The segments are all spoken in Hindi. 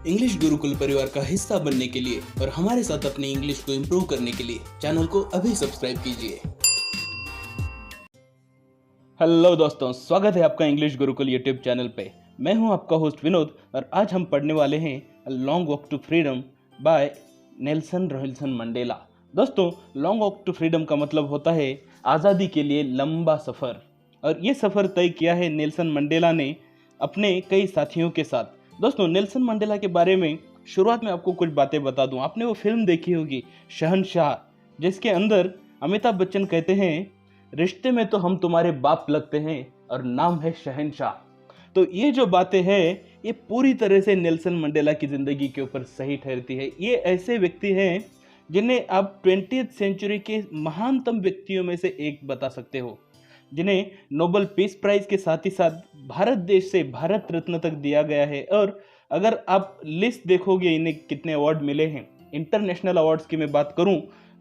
इंग्लिश गुरुकुल परिवार का हिस्सा बनने के लिए और हमारे साथ अपनी इंग्लिश को इम्प्रूव करने के लिए चैनल को अभी सब्सक्राइब कीजिए। हेलो दोस्तों, स्वागत है आपका इंग्लिश गुरुकुल यूट्यूब चैनल पे। मैं हूं आपका होस्ट विनोद और आज हम पढ़ने वाले हैं a long walk to freedom by Nelson रोहिल्सन मंडेला। दोस्तों, लॉन्ग वॉक टू फ्रीडम का मतलब होता है आज़ादी के लिए लंबा सफ़र, और ये सफ़र तय किया है नेल्सन मंडेला ने अपने कई साथियों के साथ। दोस्तों, नेल्सन मंडेला के बारे में शुरुआत में आपको कुछ बातें बता दूं। आपने वो फिल्म देखी होगी शहंशाह, जिसके अंदर अमिताभ बच्चन कहते हैं, रिश्ते में तो हम तुम्हारे बाप लगते हैं और नाम है शहंशाह। तो ये जो बातें हैं, ये पूरी तरह से नेल्सन मंडेला की ज़िंदगी के ऊपर सही ठहरती है। ये ऐसे व्यक्ति हैं जिन्हें आप 20वीं सेंचुरी के महानतम व्यक्तियों में से एक बता सकते हो, जिन्हें नोबेल पीस प्राइज के साथ ही साथ भारत देश से भारत रत्न तक दिया गया है। और अगर आप लिस्ट देखोगे इन्हें कितने अवार्ड मिले हैं, इंटरनेशनल अवार्ड्स की मैं बात करूं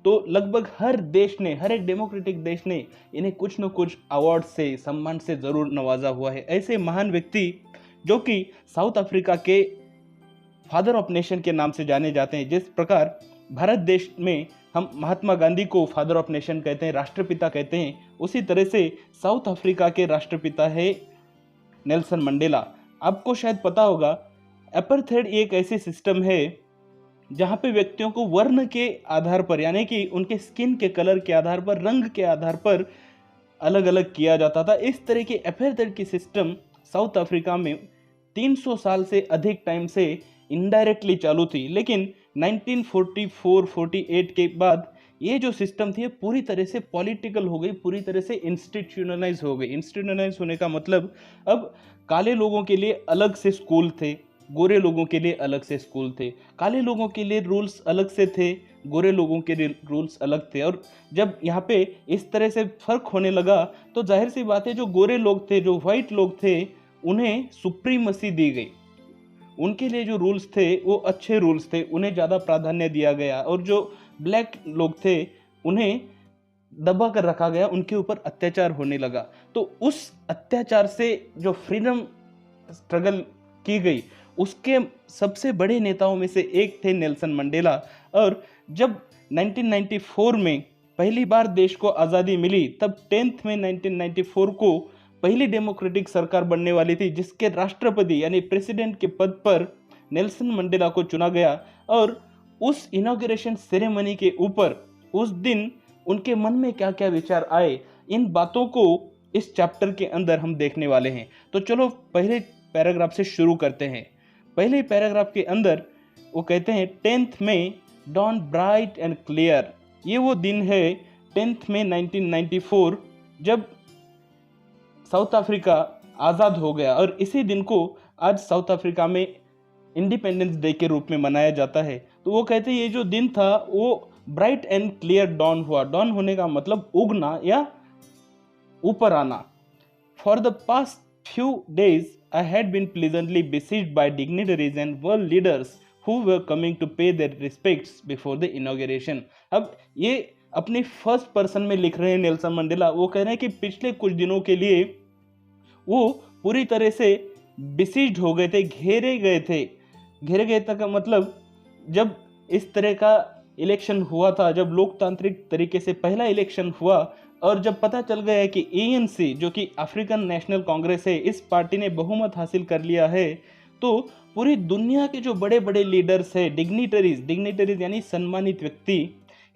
तो लगभग हर देश ने, हर एक डेमोक्रेटिक देश ने इन्हें कुछ न कुछ अवार्ड से, सम्मान से ज़रूर नवाजा हुआ है। ऐसे महान व्यक्ति जो कि साउथ अफ्रीका के फादर ऑफ नेशन के नाम से जाने जाते हैं। जिस प्रकार भारत देश में हम महात्मा गांधी को फादर ऑफ नेशन कहते हैं, राष्ट्रपिता कहते हैं, उसी तरह से साउथ अफ्रीका के राष्ट्रपिता है नेल्सन मंडेला। आपको शायद पता होगा, अपार्थाइड एक ऐसी सिस्टम है जहाँ पे व्यक्तियों को वर्ण के आधार पर, यानी कि उनके स्किन के कलर के आधार पर, रंग के आधार पर अलग अलग किया जाता था। इस तरह के अपार्थाइड की सिस्टम साउथ अफ्रीका में 300 साल से अधिक टाइम से इनडायरेक्टली चालू थी, लेकिन 1944-48 के बाद ये जो सिस्टम थी पूरी तरह से पॉलिटिकल हो गई, पूरी तरह से इंस्टीट्यूशनलाइज हो गई। इंस्टीट्यूशनलाइज होने का मतलब, अब काले लोगों के लिए अलग से स्कूल थे, गोरे लोगों के लिए अलग से स्कूल थे, काले लोगों के लिए रूल्स अलग से थे, गोरे लोगों के लिए रूल्स अलग थे। और जब यहाँ पे इस तरह से फर्क होने लगा तो जाहिर सी बात है, जो गोरे लोग थे, जो वाइट लोग थे, उन्हें सुप्रीमसी दी गई। उनके लिए जो रूल्स थे वो अच्छे रूल्स थे, उन्हें ज़्यादा प्राधान्य दिया गया। और जो ब्लैक लोग थे उन्हें दबा कर रखा गया, उनके ऊपर अत्याचार होने लगा। तो उस अत्याचार से जो फ्रीडम स्ट्रगल की गई, उसके सबसे बड़े नेताओं में से एक थे नेल्सन मंडेला। और जब 1994 में पहली बार देश को आज़ादी मिली, तब 10 मई 1994 को पहली डेमोक्रेटिक सरकार बनने वाली थी, जिसके राष्ट्रपति यानी प्रेसिडेंट के पद पर नेल्सन मंडेला को चुना गया। और उस इनॉग्रेशन सेरेमनी के ऊपर उस दिन उनके मन में क्या क्या विचार आए, इन बातों को इस चैप्टर के अंदर हम देखने वाले हैं। तो चलो पहले पैराग्राफ से शुरू करते हैं। पहले पैराग्राफ के अंदर वो कहते हैं, 10 मई डॉन ब्राइट एंड क्लियर। ये वो दिन है 10 मई 1994, जब साउथ अफ्रीका आज़ाद हो गया। और इसी दिन को आज साउथ अफ्रीका में इंडिपेंडेंस डे के रूप में मनाया जाता है। तो वो कहते हैं ये जो दिन था वो ब्राइट एंड क्लियर डॉन हुआ। डॉन होने का मतलब उगना या ऊपर आना। For the past few days I had been pleasantly besieged by dignitaries and world leaders who were coming to pay their respects before the inauguration। अब ये अपनी फर्स्ट पर्सन में लिख रहे हैं नेल्सन मंडेला। वो कह रहे हैं कि पिछले कुछ दिनों के लिए वो पूरी तरह से बिसीज्ड हो गए थे, घेरे गए थे। घेरे गए था का मतलब, जब इस तरह का इलेक्शन हुआ था, जब लोकतांत्रिक तरीके से पहला इलेक्शन हुआ, और जब पता चल गया है कि ANC जो कि अफ्रीकन नेशनल कांग्रेस है, इस पार्टी ने बहुमत हासिल कर लिया है, तो पूरी दुनिया के जो बड़े बड़े लीडर्स हैं, डिग्निटरीज यानी सम्मानित व्यक्ति,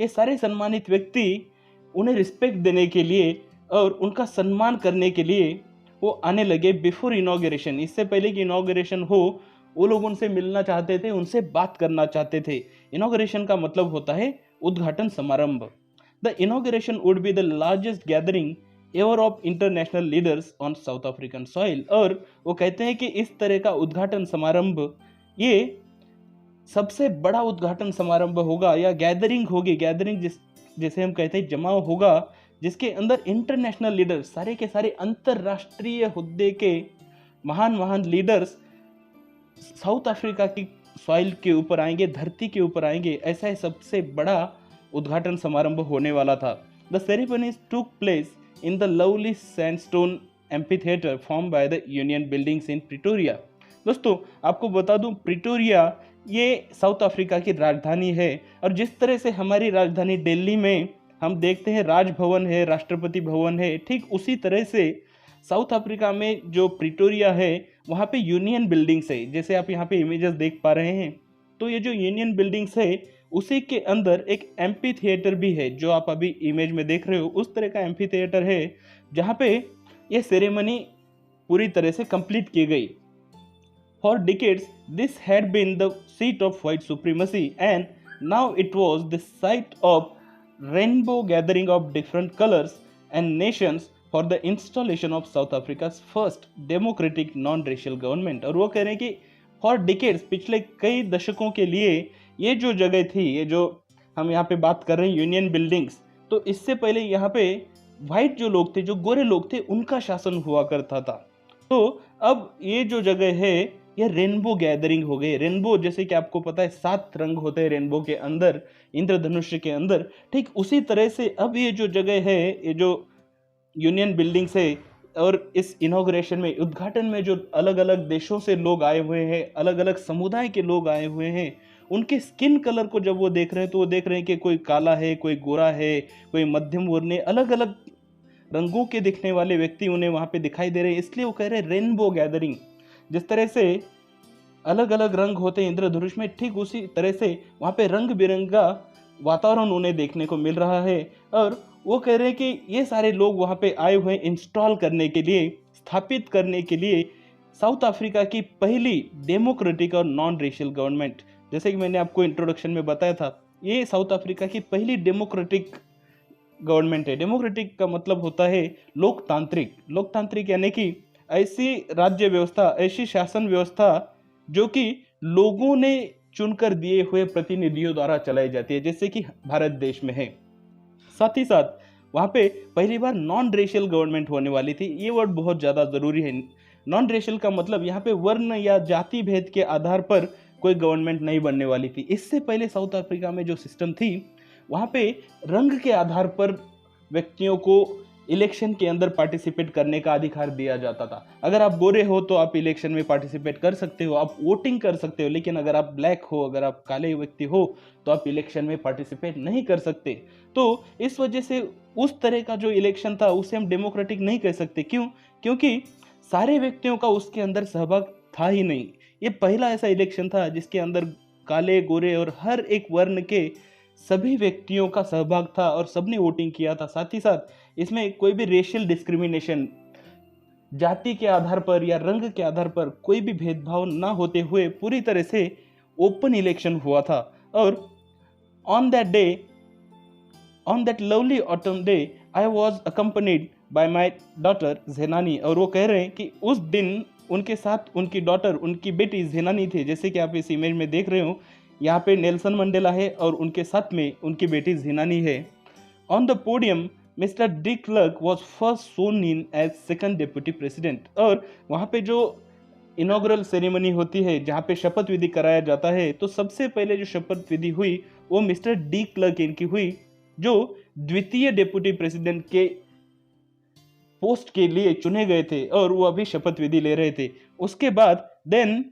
ये सारे सम्मानित व्यक्ति उन्हें रिस्पेक्ट देने के लिए और उनका सम्मान करने के लिए वो आने लगे बिफोर इनॉग्रेशन। इससे पहले कि इनॉग्रेशन हो, वो लोग उनसे मिलना चाहते थे, उनसे बात करना चाहते थे। इनॉग्रेशन का मतलब होता है उद्घाटन समारंभ। The inauguration would be the largest gathering ever of international leaders on south African soil. और वो कहते हैं कि इस तरह का उद्घाटन समारंभ ये सबसे बड़ा उद्घाटन समारंभ होगा या गैदरिंग होगी। गैदरिंग जैसे हम कहते हैं जमाव होगा, जिसके अंदर इंटरनेशनल लीडर्स, सारे के सारे अंतरराष्ट्रीय हुद्दे के महान महान लीडर्स साउथ अफ्रीका की सॉइल के ऊपर आएंगे, धरती के ऊपर आएंगे। ऐसा है सबसे बड़ा उद्घाटन समारंभ होने वाला था। The ceremonies took place in the lovely sandstone amphitheatre form by the union buildings in Pretoria. दोस्तों आपको बता दूं, प्रिटोरिया ये साउथ अफ्रीका की राजधानी है। और जिस तरह से हमारी राजधानी दिल्ली में हम देखते हैं राजभवन है, राष्ट्रपति भवन है, ठीक उसी तरह से साउथ अफ्रीका में जो प्रिटोरिया है वहाँ पे यूनियन बिल्डिंग्स है। जैसे आप यहाँ पे इमेजेस देख पा रहे हैं, तो ये जो यूनियन बिल्डिंग्स है उसी के अंदर एक एम्पी थिएटर भी है, जो आप अभी इमेज में देख रहे हो उस तरह का एम्पी थिएटर है जहाँ पे ये सेरेमनी पूरी तरह से कंप्लीट की गई। For decades, this had been the seat of white supremacy, and now it was the site of rainbow gathering of different colors and nations for the installation of South Africa's first democratic non-racial government। और वो कह रहे हैं कि for decades, पिछले कई दशकों के लिए ये जो जगह थी, ये जो हम यहाँ पे बात कर रहे हैं यूनियन बिल्डिंग्स, तो इससे पहले यहाँ पे वाइट जो लोग थे, जो गोरे लोग थे, उनका शासन हुआ करता था। तो अब ये जो जगह है ये रेनबो गैदरिंग हो गई। रेनबो, जैसे कि आपको पता है 7 रंग होते हैं रेनबो के अंदर, इंद्रधनुष के अंदर, ठीक उसी तरह से अब ये जो जगह है, ये जो यूनियन बिल्डिंग्स है, और इस इनॉग्रेशन में, उद्घाटन में जो अलग अलग देशों से लोग आए हुए हैं, अलग अलग समुदाय के लोग आए हुए हैं, उनके स्किन कलर को जब वो देख रहे हैं तो वो देख रहे हैं कि कोई काला है, कोई गोरा है, कोई मध्यम वर्णीय, अलग अलग रंगों के दिखने वाले व्यक्ति उन्हें वहाँ पे दिखाई दे रहे हैं। इसलिए वो कह रहे हैं रेनबो गैदरिंग। जिस तरह से अलग अलग रंग होते हैं इंद्रधनुष में, ठीक उसी तरह से वहाँ पे रंग बिरंगा वातावरण उन्हें देखने को मिल रहा है। और वो कह रहे हैं कि ये सारे लोग वहाँ पे आए हुए इंस्टॉल करने के लिए, स्थापित करने के लिए साउथ अफ्रीका की पहली डेमोक्रेटिक और नॉन रेशियल गवर्नमेंट। जैसे कि मैंने आपको इंट्रोडक्शन में बताया था, ये साउथ अफ्रीका की पहली डेमोक्रेटिक गवर्नमेंट है। डेमोक्रेटिक का मतलब होता है लोकतांत्रिक। लोकतांत्रिक यानी कि ऐसी राज्य व्यवस्था, ऐसी शासन व्यवस्था जो कि लोगों ने चुनकर दिए हुए प्रतिनिधियों द्वारा चलाई जाती है, जैसे कि भारत देश में है। साथ ही साथ वहाँ पे पहली बार नॉन रेशियल गवर्नमेंट होने वाली थी। ये वर्ड बहुत ज़्यादा ज़रूरी है। नॉन रेशियल का मतलब यहाँ पे वर्ण या जाति भेद के आधार पर कोई गवर्नमेंट नहीं बनने वाली थी। इससे पहले साउथ अफ्रीका में जो सिस्टम थी, वहाँ पे रंग के आधार पर व्यक्तियों को इलेक्शन के अंदर पार्टिसिपेट करने का अधिकार दिया जाता था। अगर आप गोरे हो तो आप इलेक्शन में पार्टिसिपेट कर सकते हो, आप वोटिंग कर सकते हो, लेकिन अगर आप ब्लैक हो, अगर आप काले व्यक्ति हो तो आप इलेक्शन में पार्टिसिपेट नहीं कर सकते। तो इस वजह से उस तरह का जो इलेक्शन था उसे हम डेमोक्रेटिक नहीं कह सकते। क्यों? क्योंकि सारे व्यक्तियों का उसके अंदर सहभाग था ही नहीं। ये पहला ऐसा इलेक्शन था जिसके अंदर काले, गोरे और हर एक वर्ण के सभी व्यक्तियों का सहभाग था और सबने वोटिंग किया था। साथ ही साथ इसमें कोई भी रेशियल डिस्क्रिमिनेशन, जाति के आधार पर या रंग के आधार पर कोई भी भेदभाव ना होते हुए पूरी तरह से ओपन इलेक्शन हुआ था। और on that lovely autumn day I was accompanied by my daughter Zenani. और वो कह रहे हैं कि उस दिन उनके साथ उनकी डॉटर, उनकी बेटी जेनानी थे। जैसे कि आप इस इमेज में देख रहे हो, यहाँ पे नेल्सन मंडेला है और उनके साथ में उनकी बेटी जेनानी है। On the podium Mr de Klerk was first sworn in as second deputy president. और वहाँ पे जो इनॉग्रल सेरेमनी होती है, जहाँ पे शपथ विधि कराया जाता है, तो सबसे पहले जो शपथ विधि हुई वो मिस्टर डी क्लर्क इनकी हुई, जो द्वितीय डेप्यूटी प्रेसिडेंट के पोस्ट के लिए चुने गए थे और वो अभी शपथ विधि ले रहे थे। उसके बाद then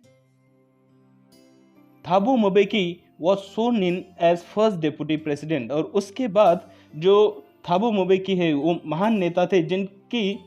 Thabo Mbeki was sworn in as first deputy president. और उसके बाद जो थाबो म्बेकी है वो महान नेता थे जिनकी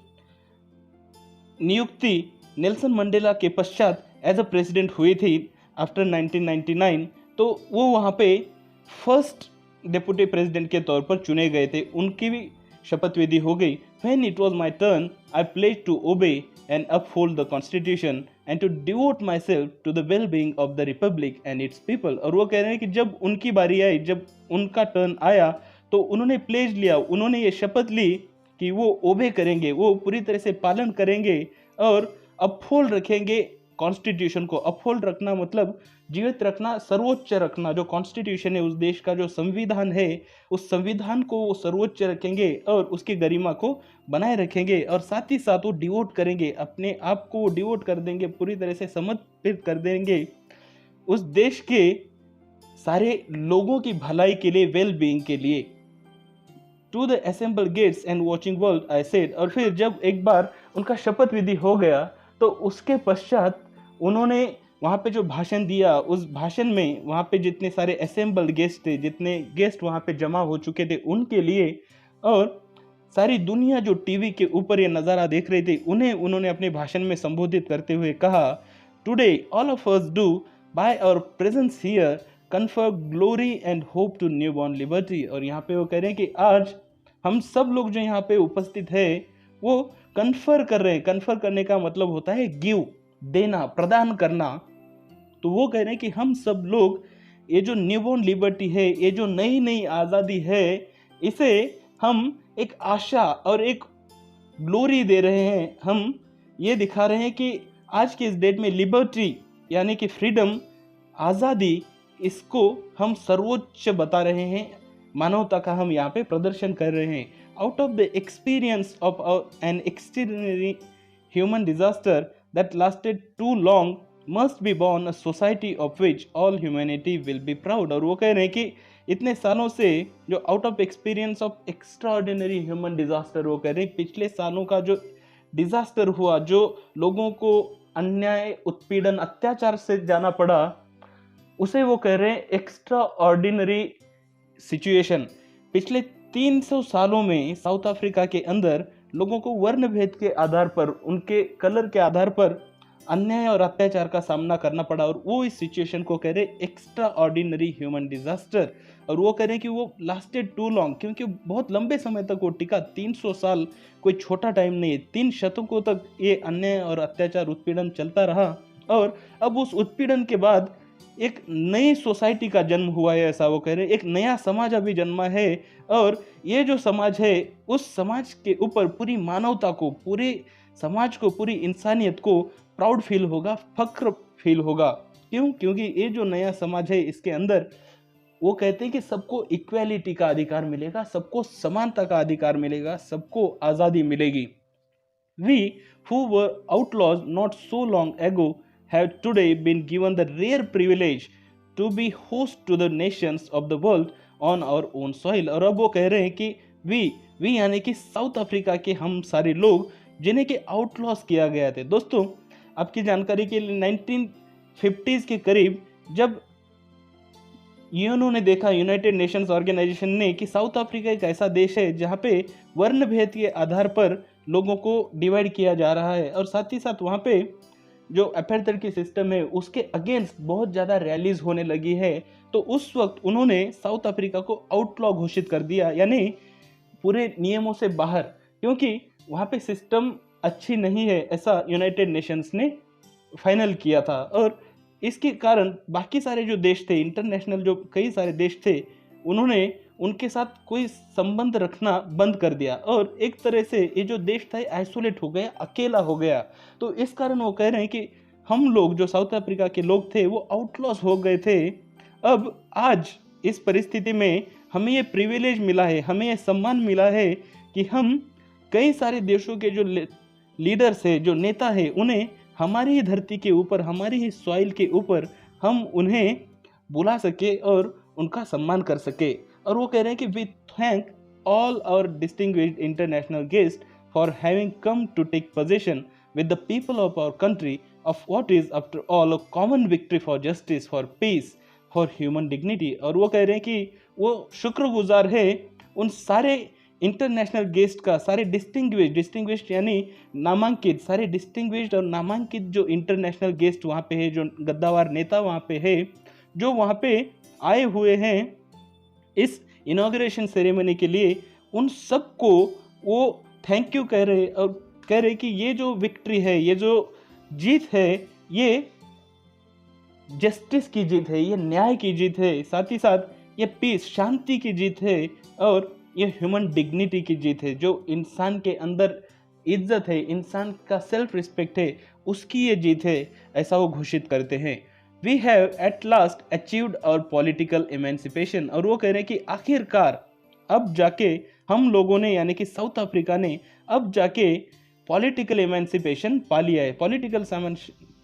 नियुक्ति नेल्सन मंडेला के पश्चात एज अ प्रेसिडेंट हुई थी आफ्टर 1999। तो वो वहाँ पे फर्स्ट डेप्यूटी प्रेसिडेंट के तौर पर चुने गए थे। उनकी भी शपथ विधि हो गई। When it was my turn, I pledged to obey and uphold the constitution and to devote myself to the well-being of the republic and its people। और वो कह रहे हैं कि जब उनकी बारी आई, जब उनका टर्न आया, तो उन्होंने प्लेज लिया, उन्होंने ये शपथ ली कि वो ओबे करेंगे, वो पूरी तरह से पालन करेंगे और अपहोल्ड रखेंगे कॉन्स्टिट्यूशन को। अपहोल्ड रखना मतलब जीवित रखना, सर्वोच्च रखना। जो कॉन्स्टिट्यूशन है, उस देश का जो संविधान है, उस संविधान को वो सर्वोच्च रखेंगे और उसकी गरिमा को बनाए रखेंगे। और साथ ही साथ वो डिवोट करेंगे, अपने आप को वो डिवोट कर देंगे, पूरी तरह से समर्पित कर देंगे उस देश के सारे लोगों की भलाई के लिए, वेल बीइंग के लिए। To the assembled guests and watching world I said. और फिर जब एक बार उनका शपथ विधि हो गया तो उसके पश्चात उन्होंने वहाँ पे जो भाषण दिया, उस भाषण में वहाँ पे जितने सारे असेंबल्ड गेस्ट थे, जितने गेस्ट वहाँ पे जमा हो चुके थे उनके लिए, और सारी दुनिया जो टीवी के ऊपर ये नज़ारा देख रही थी, उन्हें उन्होंने अपने भाषण में संबोधित करते हुए कहा, today all of us do by our presence here confer glory and hope to newborn liberty. और यहाँ पे वो कह रहे हैं कि आज हम सब लोग जो यहाँ पे उपस्थित है वो कन्फर कर रहे हैं। कन्फर करने का मतलब होता है गिव, देना, प्रदान करना। तो वो कह रहे हैं कि हम सब लोग ये जो न्यूबॉर्न लिबर्टी है, ये जो नई नई आज़ादी है, इसे हम एक आशा और एक ग्लोरी दे रहे हैं। हम ये दिखा रहे हैं कि आज के इस डेट में लिबर्टी यानी कि फ्रीडम, आज़ादी, इसको हम सर्वोच्च बता रहे हैं। मानवता का हम यहाँ पे प्रदर्शन कर रहे हैं। Out of the experience of an extraordinary human disaster that lasted too long must be born a society of which all humanity will be proud. और वो कह रहे हैं कि इतने सालों से जो out of experience of extraordinary human disaster, वो कह रहे हैं पिछले सालों का जो डिजास्टर हुआ, जो लोगों को अन्याय, उत्पीड़न, अत्याचार से जाना पड़ा, उसे वो कह रहे हैं एक्स्ट्रा ऑर्डिनरी सिचुएशन। पिछले 300 सालों में साउथ अफ्रीका के अंदर लोगों को वर्ण भेद के आधार पर, उनके कलर के आधार पर अन्याय और अत्याचार का सामना करना पड़ा, और वो इस सिचुएशन को कह रहे एक्स्ट्रा ऑर्डिनरी ह्यूमन डिजास्टर। और वो कह रहे हैं कि वो लास्टेड टू लॉन्ग, क्योंकि बहुत लंबे समय तक वो टिका। 300 साल कोई छोटा टाइम नहीं है। 3 शतकों तक ये अन्याय और अत्याचार, उत्पीड़न चलता रहा, और अब उस उत्पीड़न के बाद एक नई सोसाइटी का जन्म हुआ है, ऐसा वो कह रहे हैं। एक नया समाज अभी जन्मा है, और ये जो समाज है, उस समाज के ऊपर पूरी मानवता को, पूरे समाज को, पूरी इंसानियत को प्राउड फील होगा, फख्र फील होगा। क्यों? क्योंकि ये जो नया समाज है, इसके अंदर वो कहते हैं कि सबको इक्वालिटी का अधिकार मिलेगा, सबको समानता का अधिकार मिलेगा, सबको आज़ादी मिलेगी। We who were outlaws not so long ago have today been given the rare privilege to be host to the nations of the world on our own soil। और अब वो कह रहे हैं कि वी यानी कि साउथ अफ्रीका के हम सारे लोग, जिन्हें कि आउटलॉस किया गया थे। दोस्तों, आपकी जानकारी के लिए 1950s के करीब जब यूएनओ ने देखा, यूनाइटेड नेशंस ऑर्गेनाइजेशन ने, कि साउथ अफ्रीका एक ऐसा देश है जहाँ पे वर्ण भेद के आधार पर लोगों को डिवाइड किया जा रहा है, और साथ ही साथ वहाँ पे जो अपेर्थर की सिस्टम है उसके अगेंस्ट बहुत ज़्यादा रैलीज होने लगी है। तो उस वक्त उन्होंने साउथ अफ्रीका को आउटलॉ घोषित कर दिया, यानी पूरे नियमों से बाहर, क्योंकि वहाँ पे सिस्टम अच्छी नहीं है, ऐसा यूनाइटेड नेशंस ने फाइनल किया था। और इसके कारण बाकी सारे जो देश थे, इंटरनेशनल जो कई सारे देश थे, उन्होंने उनके साथ कोई संबंध रखना बंद कर दिया, और एक तरह से ये जो देश था आइसोलेट हो गया, अकेला हो गया। तो इस कारण वो कह रहे हैं कि हम लोग जो साउथ अफ्रीका के लोग थे वो आउटलॉस हो गए थे। अब आज इस परिस्थिति में हमें ये प्रिविलेज मिला है, हमें ये सम्मान मिला है कि हम कई सारे देशों के जो लीडर्स है, जो नेता है, उन्हें हमारी ही धरती के ऊपर, हमारी ही सॉइल के ऊपर हम उन्हें बुला सके और उनका सम्मान कर सके। और वो कह रहे हैं कि we thank all our distinguished international guest for having come to take position with the people of our country of what is after all a common victory for justice, for peace, for human dignity. और वो कह रहे हैं कि वो शुक्रगुजार है उन सारे इंटरनेशनल गेस्ट का, सारे डिस्टिंग्विश्ड यानी नामांकित, सारे डिस्टिंग्विश्ड और नामांकित जो इंटरनेशनल गेस्ट वहाँ पे है, जो गद्दावर नेता वहाँ पे है, जो वहाँ पे आए हुए हैं इस इनॉग्रेशन सेरेमनी के लिए, उन सबको वो थैंक यू कह रहे, और कह रहे कि ये जो विक्ट्री है, ये जो जीत है, ये जस्टिस की जीत है, ये न्याय की जीत है, साथ ही साथ ये पीस, शांति की जीत है, और ये ह्यूमन डिग्निटी की जीत है। जो इंसान के अंदर इज्जत है, इंसान का सेल्फ रिस्पेक्ट है, उसकी ये जीत है, ऐसा वो घोषित करते हैं। We have at last achieved our political emancipation. और वो कह रहे हैं कि आखिरकार अब जाके हम लोगों ने, यानी कि साउथ अफ्रीका ने, अब जाके पॉलिटिकल इमेंसिपेशन पा लिया है। पॉलिटिकल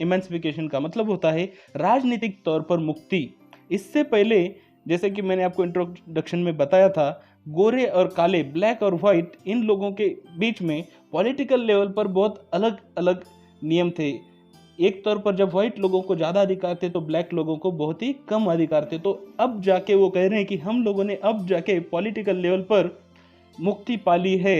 इमेंसिफिकेशन का मतलब होता है राजनीतिक तौर पर मुक्ति। इससे पहले, जैसे कि मैंने आपको इंट्रोडक्शन में बताया था, गोरे और काले, ब्लैक और वाइट, इन लोगों के बीच में पॉलिटिकल लेवल पर बहुत अलग अलग नियम थे। एक तौर पर जब व्हाइट लोगों को ज़्यादा अधिकार थे तो ब्लैक लोगों को बहुत ही कम अधिकार थे। तो अब जाके वो कह रहे हैं कि हम लोगों ने अब जाके पॉलिटिकल लेवल पर मुक्ति पाली है।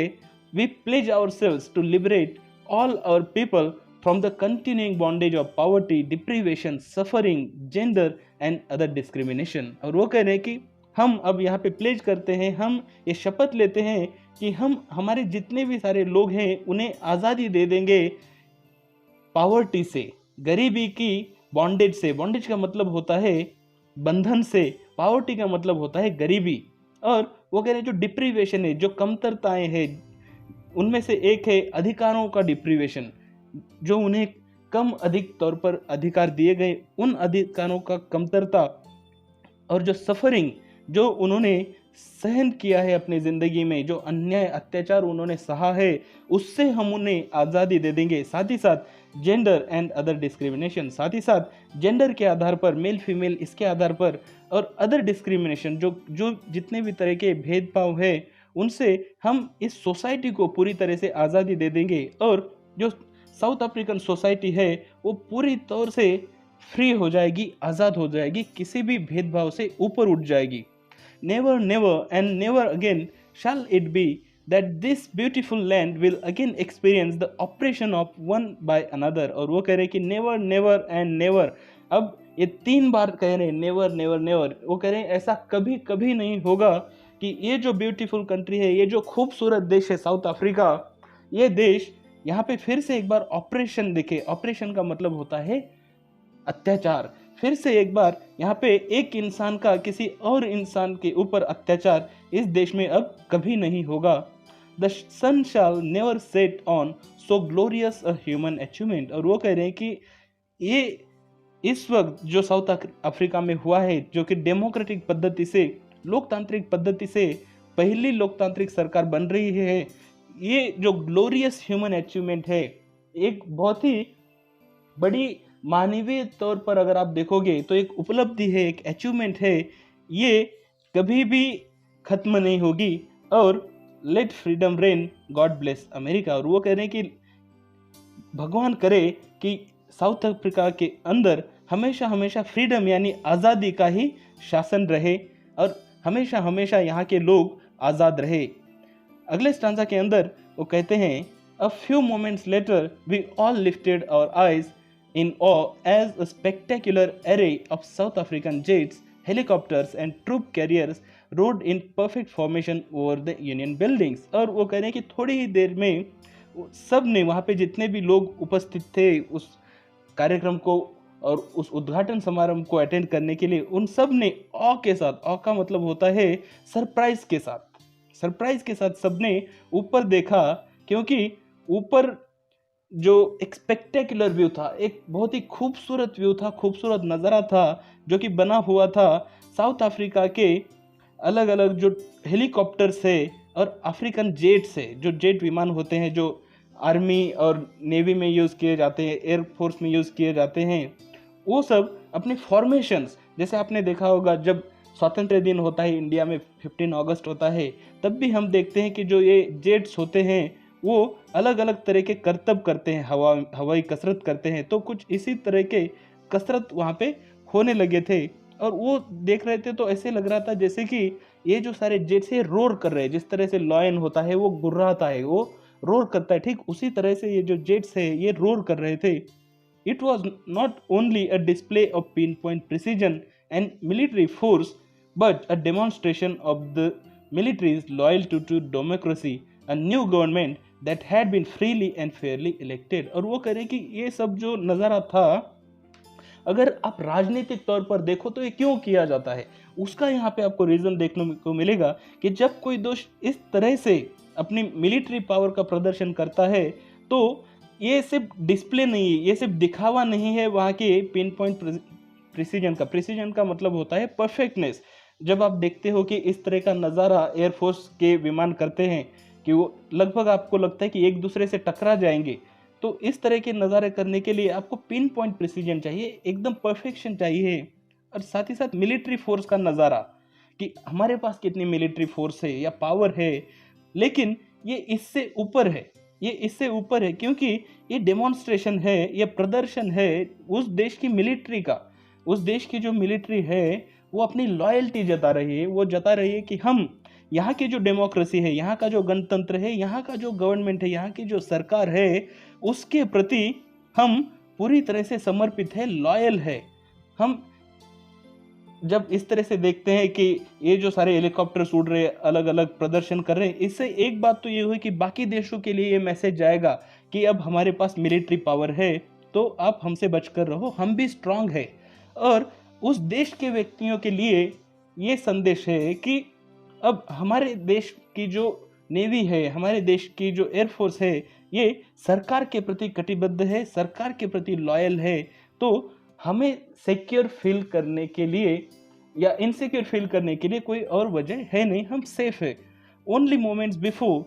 We pledge ourselves to liberate all our people from the continuing bondage of poverty, deprivation, suffering, gender and other discrimination. और वो कह रहे हैं कि हम अब यहाँ पे प्लेज करते हैं, हम ये शपथ लेते हैं कि हम हमारे जितने भी सारे लोग हैं उन्हें आज़ादी दे देंगे पॉवर्टी से, गरीबी की बॉन्डेज से। बॉन्डेज का मतलब होता है बंधन से, पॉवर्टी का मतलब होता है गरीबी। और वो कह रहे हैं जो डिप्रीवेशन है, जो कमतरताएं हैं, उनमें से एक है अधिकारों का डिप्रीवेशन, जो उन्हें कम अधिक तौर पर अधिकार दिए गए उन अधिकारों का कमतरता। और जो सफरिंग, जो उन्होंने सहन किया है अपनी ज़िंदगी में, जो अन्याय अत्याचार उन्होंने सहा है, उससे हम उन्हें आज़ादी दे देंगे। साथ ही साथ जेंडर एंड अदर डिस्क्रिमिनेशन, साथ ही साथ जेंडर के आधार पर, मेल फीमेल इसके आधार पर, और अदर डिस्क्रिमिनेशन, जो जितने भी तरह के भेदभाव है उनसे हम इस सोसाइटी को पूरी तरह से आज़ादी दे देंगे। और जो साउथ अफ्रीकन सोसाइटी है वो पूरी तौर से फ्री हो जाएगी, आज़ाद हो जाएगी, किसी भी भेदभाव से ऊपर उठ जाएगी। Never, never and never again shall it be that this beautiful land will again experience the oppression of one by another। और वो कह रहे हैं कि never, never and never, अब ये 3 बार कह रहे हैं never, never, never। वो कह रहे हैं ऐसा कभी कभी नहीं होगा कि ये जो ब्यूटीफुल कंट्री है, ये जो खूबसूरत देश है साउथ अफ्रीका, ये देश यहाँ पे फिर से एक बार ऑपरेशन दिखे। ऑपरेशन का मतलब होता है अत्याचार। फिर से एक बार यहाँ पे एक इंसान का किसी और इंसान के ऊपर अत्याचार इस देश में अब कभी नहीं होगा। The sun shall never set on so glorious a human achievement. और वो कह रहे हैं कि ये इस वक्त जो साउथ अफ्रीका में हुआ है, जो कि डेमोक्रेटिक पद्धति से, लोकतांत्रिक पद्धति से पहली लोकतांत्रिक सरकार बन रही है, ये जो ग्लोरियस ह्यूमन अचीवमेंट है, एक बहुत ही बड़ी मानवीय तौर पर अगर आप देखोगे तो एक उपलब्धि है, एक अचीवमेंट है, ये कभी भी खत्म नहीं होगी। और let freedom reign, God bless America. और वो कह रहे हैं कि भगवान करे कि साउथ अफ्रीका के अंदर हमेशा हमेशा फ्रीडम यानी आज़ादी का ही शासन रहे और हमेशा हमेशा यहाँ के लोग आज़ाद रहे। अगले स्टांजा के अंदर वो कहते हैं, a few moments later we all lifted our eyes in awe as a spectacular array of South African jets, helicopters and troop carriers rode in perfect formation over the Union buildings। और वो कह रहे हैं कि थोड़ी ही देर में सब ने, वहाँ पे जितने भी लोग उपस्थित थे उस कार्यक्रम को और उस उद्घाटन समारोह को अटेंड करने के लिए, उन सब ने ऑ के साथ, ऑ का मतलब होता है सरप्राइज के साथ, सरप्राइज के साथ सबने ऊपर देखा, क्योंकि ऊपर जो एक स्पेक्टेकुलर व्यू था, एक बहुत ही खूबसूरत व्यू था, खूबसूरत नज़ारा था, जो कि बना हुआ था साउथ अफ्रीका के अलग अलग जो हेलीकॉप्टर्स है और अफ्रीकन जेट्स है, जो जेट विमान होते हैं जो आर्मी और नेवी में यूज़ किए जाते हैं, एयरफोर्स में यूज़ किए जाते हैं, वो सब अपने फॉर्मेशंस, जैसे आपने देखा होगा जब स्वतंत्र दिन होता है इंडिया में 15 अगस्त होता है, तब भी हम देखते हैं कि जो ये जेट्स होते हैं वो अलग अलग तरह के करतब करते हैं, हवाई कसरत करते हैं। तो कुछ इसी तरह के कसरत वहाँ पे होने लगे थे और वो देख रहे थे तो ऐसे लग रहा था जैसे कि ये जो सारे जेट्स है रोर कर रहे हैं। जिस तरह से लॉयन होता है वो गुर्राता है, वो रोर करता है, ठीक उसी तरह से ये जो जेट्स है ये रोर कर रहे थे। It was not only a display of pinpoint precision and military force but a demonstration of the military's loyalty to democracy, a new government that had been freely and fairly elected। और वो कह रहे हैं कि ये सब जो नज़ारा था, अगर आप राजनीतिक तौर पर देखो तो ये क्यों किया जाता है, उसका यहाँ पे आपको रीज़न देखने को मिलेगा कि जब कोई देश इस तरह से अपनी मिलिट्री पावर का प्रदर्शन करता है तो ये सिर्फ डिस्प्ले नहीं है, ये सिर्फ दिखावा नहीं है वहाँ के पिन पॉइंट प्रिसीजन का। प्रिसीजन का मतलब होता है परफेक्टनेस। जब आप देखते हो कि इस तरह का नज़ारा एयरफोर्स के विमान करते हैं कि वो लगभग आपको लगता है कि एक दूसरे से टकरा जाएंगे, तो इस तरह के नज़ारे करने के लिए आपको पिन पॉइंट प्रिसीजन चाहिए, एकदम परफेक्शन चाहिए। और साथ ही साथ मिलिट्री फोर्स का नज़ारा कि हमारे पास कितनी मिलिट्री फोर्स है या पावर है, लेकिन ये इससे ऊपर है, ये इससे ऊपर है, क्योंकि ये डेमोन्स्ट्रेशन है, ये प्रदर्शन है उस देश की मिलिट्री का। उस देश की जो मिलिट्री है वो अपनी लॉयल्टी जता रही है, वो जता रही है कि हम यहाँ की जो डेमोक्रेसी है, यहाँ का जो गणतंत्र है, यहाँ का जो गवर्नमेंट है, यहाँ की जो सरकार है, उसके प्रति हम पूरी तरह से समर्पित है, लॉयल है। हम जब इस तरह से देखते हैं कि ये जो सारे हेलीकॉप्टर्स उड़ रहे हैं, अलग अलग प्रदर्शन कर रहे हैं, इससे एक बात तो ये हुई कि बाकी देशों के लिए ये मैसेज जाएगा कि अब हमारे पास मिलिट्री पावर है, तो आप हमसे बचकर रहो, हम भी स्ट्रांग है। और उस देश के व्यक्तियों के लिए ये संदेश है कि अब हमारे देश की जो नेवी है, हमारे देश की जो एयरफोर्स है, ये सरकार के प्रति कटिबद्ध है, सरकार के प्रति लॉयल है। तो हमें सिक्योर फील करने के लिए या इनसिक्योर फील करने के लिए कोई और वजह है नहीं, हम सेफ है। Only moments before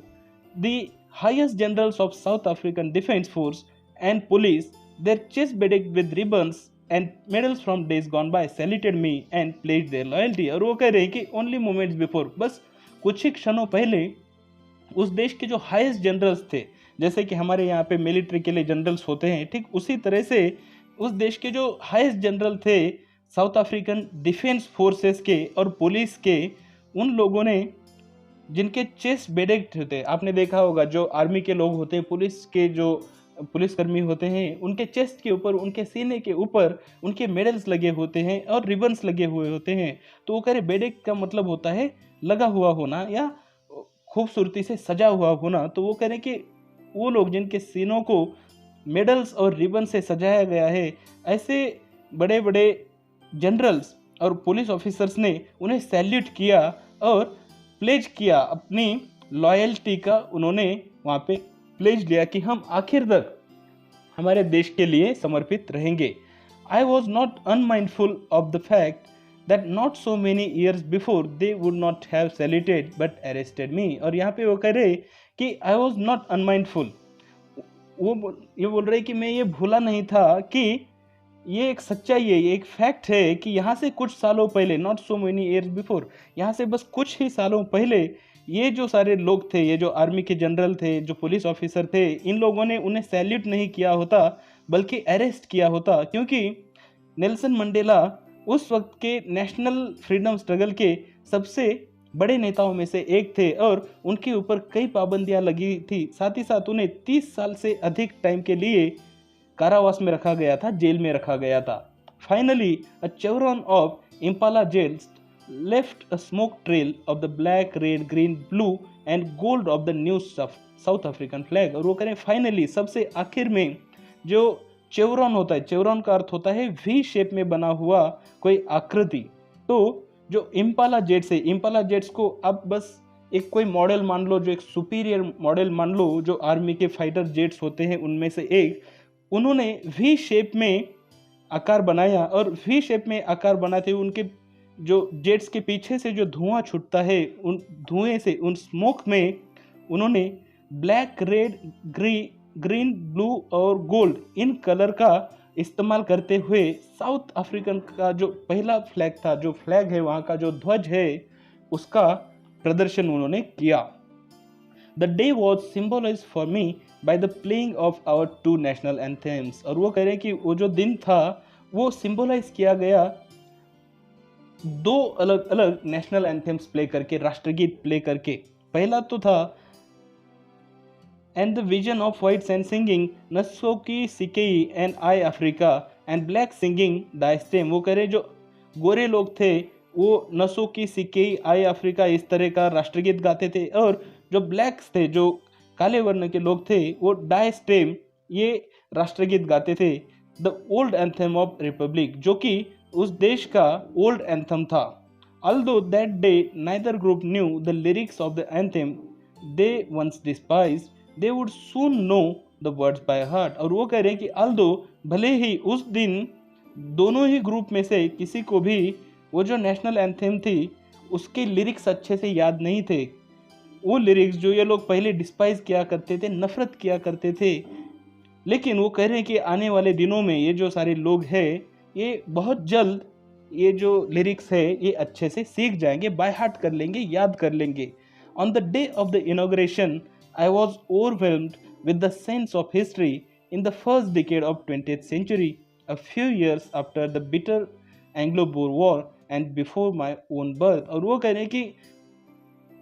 the highest generals of South African defence force and police their chest bedecked with ribbons and medals from days gone by saluted me and pledged their loyalty. और वो कह रहे हैं कि ओनली मोमेंट्स बिफोर, बस कुछ ही क्षणों पहले उस देश के जो हाईएस्ट जनरल्स थे, जैसे कि हमारे यहाँ पे मिलिट्री के लिए जनरल्स होते हैं, ठीक उसी तरह से उस देश के जो हाईएस्ट जनरल थे साउथ अफ्रीकन डिफेंस फोर्सेस के और पुलिस के, उन लोगों ने जिनके चेस्ट बेडेड थे, आपने देखा होगा जो आर्मी के लोग होते हैं, पुलिस के जो पुलिसकर्मी होते हैं, उनके चेस्ट के ऊपर, उनके सीने के ऊपर उनके मेडल्स लगे होते हैं और रिबन्स लगे हुए होते हैं। तो वो कह रहे बेडेड का मतलब होता है लगा हुआ होना या खूबसूरती से सजा हुआ होना। तो वो कह रहे कि वो लोग जिनके सीनों को मेडल्स और रिबन से सजाया गया है, ऐसे बड़े बड़े जनरल्स और पुलिस ऑफिसर्स ने उन्हें सैल्यूट किया और प्लेज किया, अपनी लॉयल्टी का उन्होंने वहाँ पे प्लेज लिया कि हम आखिर तक हमारे देश के लिए समर्पित रहेंगे। आई was not unmindful of the fact that not so many years before they would not have saluted but arrested me। और यहाँ पे वो कह रहे कि I was not unmindful, ये बोल रहे कि मैं ये भूला नहीं था कि ये एक सच्चाई है, ये एक फैक्ट है कि यहाँ से कुछ सालों पहले, not so many years before, यहाँ से बस कुछ ही सालों पहले ये जो सारे लोग थे, ये जो आर्मी के जनरल थे, जो पुलिस ऑफिसर थे, इन लोगों ने उन्हें सैल्यूट नहीं किया होता बल्कि अरेस्ट किया होता, क्योंकि नेल्सन मंडेला उस वक्त के नेशनल फ्रीडम स्ट्रगल के सबसे बड़े नेताओं में से एक थे और उनके ऊपर कई पाबंदियां लगी थी। साथ ही साथ उन्हें 30 साल से अधिक टाइम के लिए कारावास में रखा गया था, जेल में रखा गया था। Finally a chevron of impala जेल left a smoke trail of the black, red, green, blue and gold of the new South African flag. और वो करें फाइनली सबसे आखिर में जो चेवरॉन होता है, चेवरॉन का अर्थ होता है वी शेप में बना हुआ कोई आकृति। तो जो इम्पाला जेट्स है, इम्पाला जेट्स को आप बस एक कोई मॉडल मान लो, जो एक सुपीरियर मॉडल मान लो, जो आर्मी के फाइटर जेट्स होते हैं उनमें से एक, उन्होंने वी शेप में आकार बनाया और वी शेप में आकार बनाते हुए उनके जो जेट्स के पीछे से जो धुआं छूटता है, उन धुएं से, उन स्मोक में उन्होंने ब्लैक, रेड, ग्रीन, ब्लू और गोल्ड इन कलर का इस्तेमाल करते हुए साउथ अफ्रीकन का जो पहला फ्लैग था, जो फ्लैग है वहाँ का जो ध्वज है, उसका प्रदर्शन उन्होंने किया। The day was symbolise for me by the playing of our 2 national anthems. और वो कह रहे हैं कि वो जो दिन था वो सिम्बोलाइज किया गया 2 अलग अलग नेशनल एंथेम्स प्ले करके, राष्ट्रगीत प्ले करके। पहला तो था and the vision of whites and singing Nasoki Sikei and I Africa and black singing Daistem। वो कह रहे जो गोरे लोग थे वो नसोकी सिकेई आई अफ्रीका इस तरह का राष्ट्रगीत गाते थे, और जो ब्लैक्स थे, जो काले वर्ण के लोग थे, वो डायस्टेम ये राष्ट्रगीत गाते थे। The old anthem of Republic, जो कि उस देश का ओल्ड एंथम था। Although that day neither group knew the lyrics of the anthem they once despised, they would soon know the words by heart। और वो कह रहे हैं कि although भले ही उस दिन दोनों ही ग्रुप में से किसी को भी वो जो नेशनल एंथम थी उसके लिरिक्स अच्छे से याद नहीं थे, वो लिरिक्स जो ये लोग पहले डिस्पाइज किया करते थे, नफरत किया करते थे, लेकिन वो कह रहे हैं कि आने वाले दिनों में ये जो सारे लोग हैं ये बहुत जल्द ये जो लिरिक्स है ये अच्छे से सीख जाएंगे, बाय हार्ट कर लेंगे, याद कर लेंगे। On the day of the inauguration I was overwhelmed with the sense of history in the first decade of 20th century, a few years after the bitter Anglo-Boer War and before my own birth। और वो कह रहे हैं कि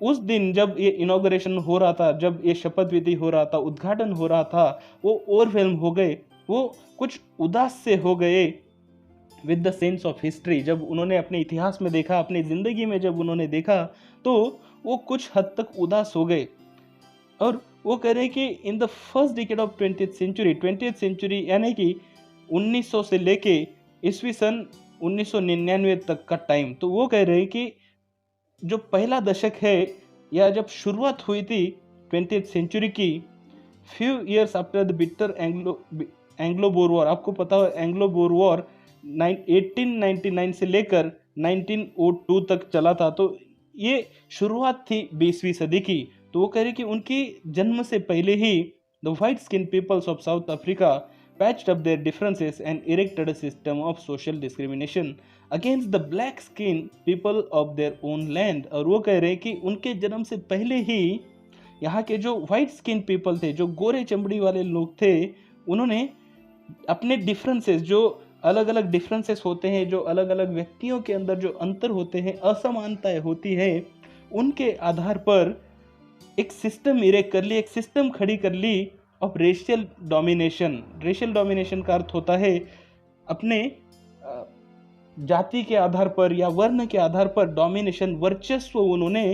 उस दिन जब ये इनॉग्रेशन हो रहा था, जब ये शपथ विधि हो रहा था, उद्घाटन हो रहा था, वो ओवरवेल्म हो गए, वो कुछ उदास से हो गए with the sense of history. जब उन्होंने अपने इतिहास में देखा, अपनी ज़िंदगी में जब उन्होंने देखा, तो वो कुछ हद तक उदास हो गए। और वो कह रहे हैं कि in the first decade of 20th century यानी कि 1900 से लेके ईस्वी सन 1999 तक का टाइम, तो वो कह रहे हैं कि जो पहला दशक है या जब शुरुआत हुई थी 20th सेंचुरी की, few years after the bitter Anglo bore war, आपको पता हो एंग्लो बोर वॉर 1899 से लेकर 1902 तक चला था, तो ये शुरुआत थी 20वीं सदी की। तो वो कह रहे कि उनकी जन्म से पहले ही the white skin peoples of South Africa patched up their differences and erected a system of social discrimination against the black skin people of their own land। और वो कह रहे हैं कि उनके जन्म से पहले ही यहाँ के जो वाइट स्किन पीपल थे, जो गोरे चमड़ी वाले लोग थे, उन्होंने अपने डिफरेंसेस, जो अलग अलग डिफरेंसेस होते हैं, जो अलग अलग व्यक्तियों के अंदर जो अंतर होते हैं, असमानताएं होती है, उनके आधार पर एक सिस्टम इरेक्ट कर ली, एक सिस्टम खड़ी कर ली of racial domination. Racial domination का अर्थ होता है अपने जाति के आधार पर या वर्ण के आधार पर डोमिनेशन, वर्चस्व उन्होंने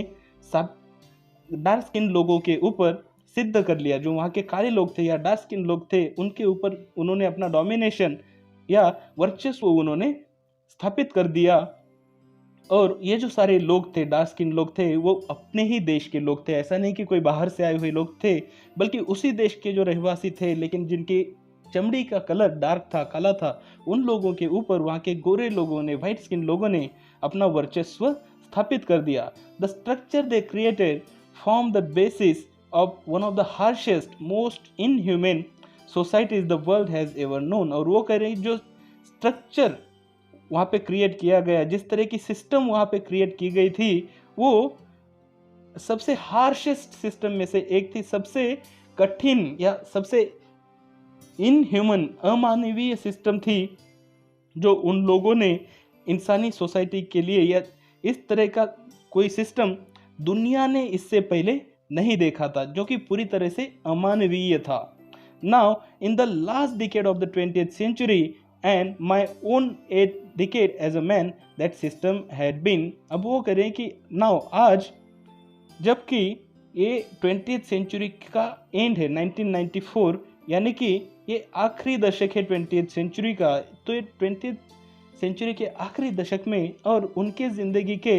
डार्क स्किन लोगों के ऊपर सिद्ध कर लिया। जो वहाँ के काले लोग थे या डार्क स्किन लोग थे, उनके ऊपर उन्होंने अपना डोमिनेशन या वर्चस्व उन्होंने स्थापित कर दिया। और ये जो सारे लोग थे, डार्क स्किन लोग थे, वो अपने ही देश के लोग थे, ऐसा नहीं कि कोई बाहर से आए हुए लोग थे, बल्कि उसी देश के जो रहवासी थे, लेकिन जिनकी चमड़ी का कलर डार्क था, काला था, उन लोगों के ऊपर वहाँ के गोरे लोगों ने, वाइट स्किन लोगों ने अपना वर्चस्व स्थापित कर दिया। The structure they created form the basis of one of the harshest most inhuman societies the world has ever known. और वो कह रहे हैं जो स्ट्रक्चर वहाँ पे क्रिएट किया गया, जिस तरह की सिस्टम वहाँ पे क्रिएट की गई थी, वो सबसे हार्शेस्ट सिस्टम में से एक थी, सबसे कठिन या सबसे इनह्यूमन, अमानवीय सिस्टम थी, जो उन लोगों ने इंसानी सोसाइटी के लिए, या इस तरह का कोई सिस्टम दुनिया ने इससे पहले नहीं देखा था, जो कि पूरी तरह से अमानवीय था। Now in the last decade of the 20th century and my own 8th decade as a man, that system had been। अब वो करें कि now आज, जबकि ये 20th सेंचुरी का एंड है 1994, यानी कि ये आखिरी दशक है 20th सेंचुरी का, तो ये 20th सेंचुरी के आखिरी दशक में और उनके ज़िंदगी के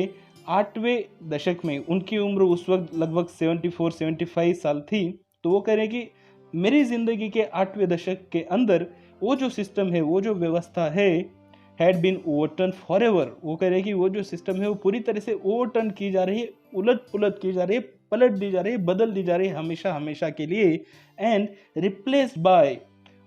8वें दशक में, उनकी उम्र उस वक्त लगभग 74-75 साल थी। तो वो कह रहे हैं कि मेरी ज़िंदगी के 8वें दशक के अंदर वो जो सिस्टम है, वो जो व्यवस्था है, had been overturn forever. वो कह रहे हैं कि वो जो सिस्टम है वो पूरी तरह से ओवरटर्न की जा रही है, उलट पुलट की जा रही है, पलट दी जा रही है, बदल दी जा रही है हमेशा हमेशा के लिए, and replaced by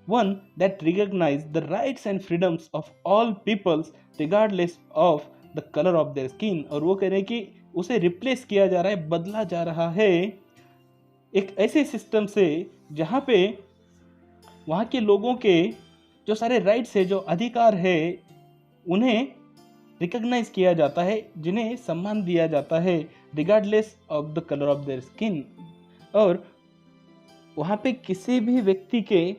one that recognise the rights and freedoms of all peoples regardless of the colour of their skin. और वो कह रहे हैं कि उसे रिप्लेस किया जा रहा है, बदला जा रहा है एक ऐसे सिस्टम से जहाँ पे वहाँ के लोगों के जो सारे राइट्स है, जो अधिकार है, उन्हें रिकॉग्नाइज किया जाता है, जिन्हें सम्मान दिया जाता है regardless of the colour of their skin. और वहाँ पे किसी भी व्यक्ति के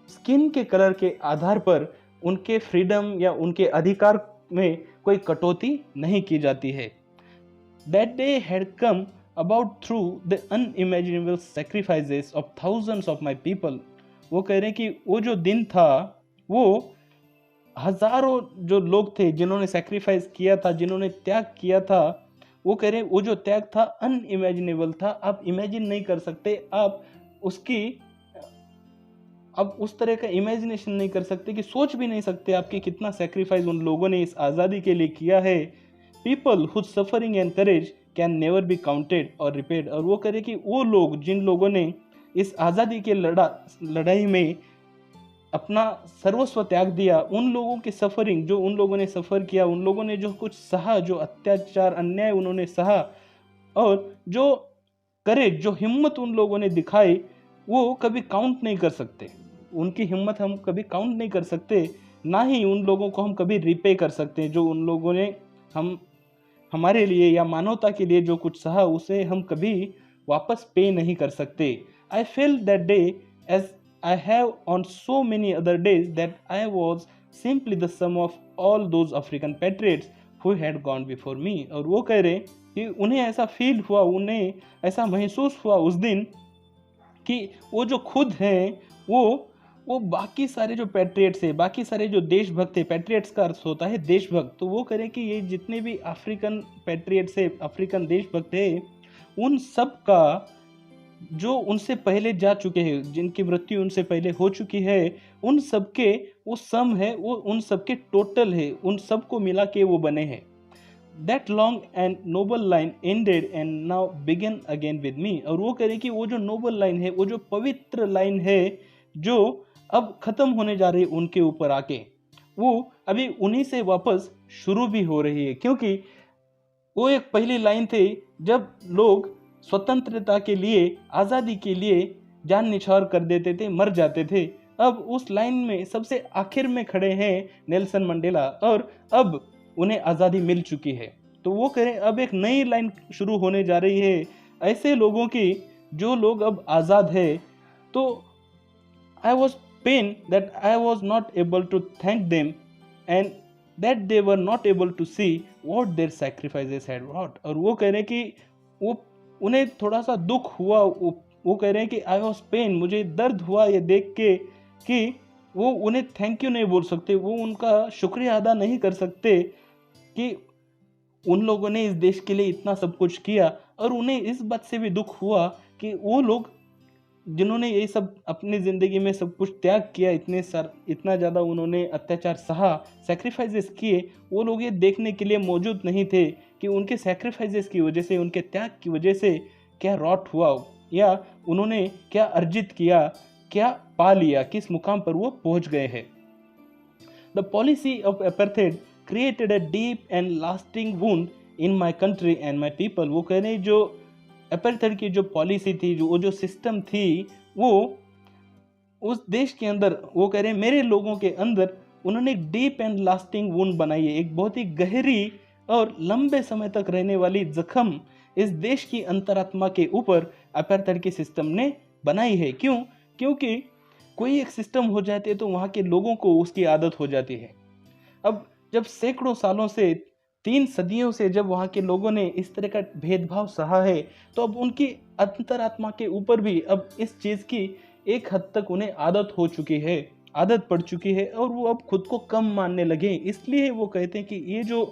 स्किन के कलर के आधार पर उनके फ्रीडम या उनके अधिकार में कोई कटौती नहीं की जाती है। That day had come about through the unimaginable sacrifices of thousands of my people। वो कह रहे हैं कि वो जो दिन था, वो हजारों जो लोग थे जिन्होंने सैक्रिफाइस किया था, जिन्होंने त्याग किया था, वो कह रहे हैं वो जो त्याग था अनइमेजिनेबल था। आप इमेजिन नहीं कर सकते, आप उस तरह का इमेजिनेशन नहीं कर सकते, कि सोच भी नहीं सकते आपकी कितना सैक्रिफाइस उन लोगों ने इस आज़ादी के लिए किया है। People whose suffering and courage can never be counted or repaid. और वो कह रहे कि वो लोग, जिन लोगों ने इस आज़ादी के लड़ाई में अपना सर्वस्व त्याग दिया, उन लोगों की सफरिंग, जो उन लोगों ने सफ़र किया, उन लोगों ने जो कुछ सहा, जो अत्याचार अन्याय उन्होंने सहा, और जो करेज, जो हिम्मत उन लोगों ने दिखाई, वो कभी काउंट नहीं कर सकते, उनकी हिम्मत हम कभी काउंट नहीं कर सकते, ना ही उन लोगों को हम कभी रिपे कर सकते हैं जो उन लोगों ने हम हमारे लिए या मानवता के लिए जो कुछ सहा उसे हम कभी वापस पे नहीं कर सकते। I feel that day as I have on so many other days that I was simply the sum of all those African patriots who had gone before me. और वो कह रहे कि उन्हें ऐसा फील हुआ, उन्हें ऐसा महसूस हुआ उस दिन कि वो जो खुद हैं वो बाकी सारे जो पैट्रियट्स है, बाकी सारे जो देशभक्त है, पैट्रियट्स का अर्थ होता है देशभक्त, तो वो करें कि ये जितने भी अफ्रीकन पैट्रियट्स है, अफ्रीकन देशभक्त है, उन सब का जो उनसे पहले जा चुके हैं, जिनकी मृत्यु उनसे पहले हो चुकी है, उन सबके वो सम है, वो उन सबके टोटल है, उन सबको मिला के वो बने हैं। That long and noble line ended and now begin again with me। और वो कह रहे कि वो जो नोबल लाइन है, वो जो पवित्र लाइन है, जो अब खत्म होने जा रही है उनके ऊपर आके, वो अभी उन्हीं से वापस शुरू भी हो रही है। क्योंकि वो एक पहली लाइन थी जब लोग स्वतंत्रता के लिए, आज़ादी के लिए जान निछावर कर देते थे, मर जाते थे। अब उस लाइन में सबसे आखिर में खड़े हैं नेल्सन मंडेला, और अब उन्हें आज़ादी मिल चुकी है। तो वो करें अब एक नई लाइन शुरू होने जा रही है ऐसे लोगों की जो लोग अब आज़ाद है। तो I was pain that I was not able to thank them and that they were not able to see what their sacrifices had wrought. और वो कह रहे हैं कि वो उन्हें थोड़ा सा दुख हुआ, वो कह रहे हैं कि आई वॉज पेन, मुझे दर्द हुआ ये देख के कि वो उन्हें थैंक यू नहीं बोल सकते, वो उनका शुक्रिया अदा नहीं कर सकते कि उन लोगों ने इस देश के लिए इतना सब कुछ किया। और उन्हें इस बात से भी दुख हुआ कि वो लोग जिन्होंने ये सब अपनी ज़िंदगी में सब कुछ त्याग किया, इतना ज़्यादा उन्होंने अत्याचार सहा, सैक्रिफाइसेस किए, वो लोग ये देखने के लिए मौजूद नहीं थे कि उनके सैक्रिफाइसेस की वजह से, उनके त्याग की वजह से क्या रॉट हुआ, या उन्होंने क्या अर्जित किया, क्या पा लिया, किस मुकाम पर वो पहुंच गए हैं। The policy of apartheid created a deep and lasting wound in my country and my people। वो कह रहे जो एपार्थाइड की जो पॉलिसी थी, वो जो सिस्टम थी, वो उस देश के अंदर, वो कह रहे मेरे लोगों के अंदर उन्होंने एक डीप एंड लास्टिंग वुंड बनाई है, एक बहुत ही गहरी और लंबे समय तक रहने वाली जख्म इस देश की अंतरात्मा के ऊपर एपार्थाइड की सिस्टम ने बनाई है। क्यों? क्योंकि कोई एक सिस्टम हो जाती है तो वहाँ के लोगों को उसकी आदत हो जाती है। अब जब सैकड़ों सालों से, 3 सदियों से जब वहाँ के लोगों ने इस तरह का भेदभाव सहा है, तो अब उनकी अंतरात्मा के ऊपर भी अब इस चीज़ की एक हद तक उन्हें आदत हो चुकी है, आदत पड़ चुकी है, और वो अब खुद को कम मानने लगे। इसलिए वो कहते हैं कि ये जो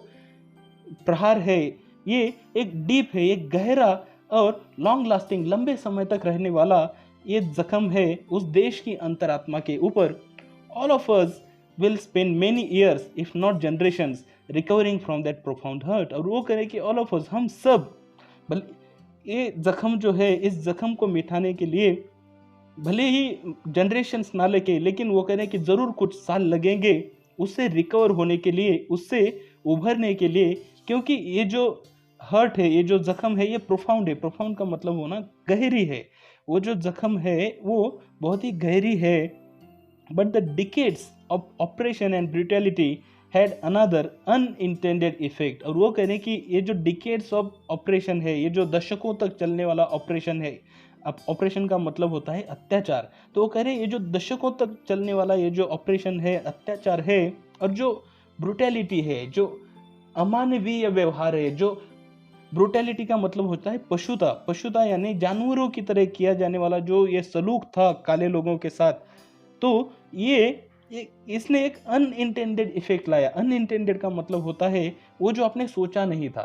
प्रहार है, ये एक डीप है, एक गहरा और लॉन्ग लास्टिंग, लंबे समय तक रहने वाला ये जख्म है उस देश की अंतरात्मा के ऊपर। All of us will spend many years if not generations recovering from that profound hurt। और वो करें कि all of us, हम सब, ये जख्म जो है, इस जख्म को मिटाने के लिए भले ही जनरेशंस ना लगे, लेकिन वो करें कि ज़रूर कुछ साल लगेंगे उससे रिकवर होने के लिए, उससे उभरने के लिए। क्योंकि ये जो हर्ट है, ये जो जख्म है, ये प्रोफाउंड है। प्रोफाउंड का मतलब होना गहरी है। वो जो जख्म है वो बहुत ही गहरी है। But the decades of oppression and brutality had another unintended effect। और वो कह रहे हैं कि ये जो decades of oppression है, ये जो दशकों तक चलने वाला ऑपरेशन है, अब ऑपरेशन का मतलब होता है अत्याचार, तो वो कह रहे हैं ये जो दशकों तक चलने वाला ये जो ऑपरेशन है, अत्याचार है, और जो ब्रुटैलिटी है, जो अमानवीय व्यवहार है, जो ब्रुटैलिटी का मतलब होता है पशुता, पशुता यानी जानवरों की तरह किया जाने वाला जो ये सलूक था काले लोगों के साथ, तो इसने एक अनइंटेंडेड इफेक्ट लाया। अनइंटेंडेड का मतलब होता है वो जो आपने सोचा नहीं था,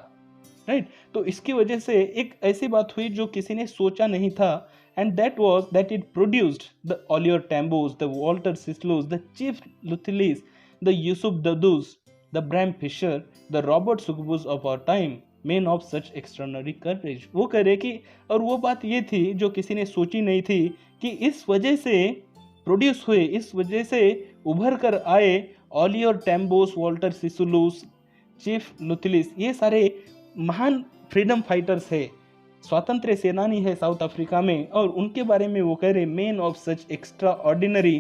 राइट? तो इसकी वजह से एक ऐसी बात हुई जो किसी ने सोचा नहीं था, and that was that it produced the Oliver Tambos, the Walter Sisulus, the Chief Luthulis, the Yusuf Dadoos, the Bram Fischer, the Robert Sobukwes of our time, men of such extraordinary courage. वो कह रहे कि, और वो बात ये थी जो किसी ने सोची नहीं थी, कि इस वजह से प्रोड्यूस हुए, इस वजह से उभर कर आए ओलिवर टैम्बोस, वॉल्टर सिसुलूस, चीफ लुथिलिस, ये सारे महान फ्रीडम फाइटर्स है, स्वातंत्र्य सेनानी है साउथ अफ्रीका में, और उनके बारे में वो कह रहे man of such extraordinary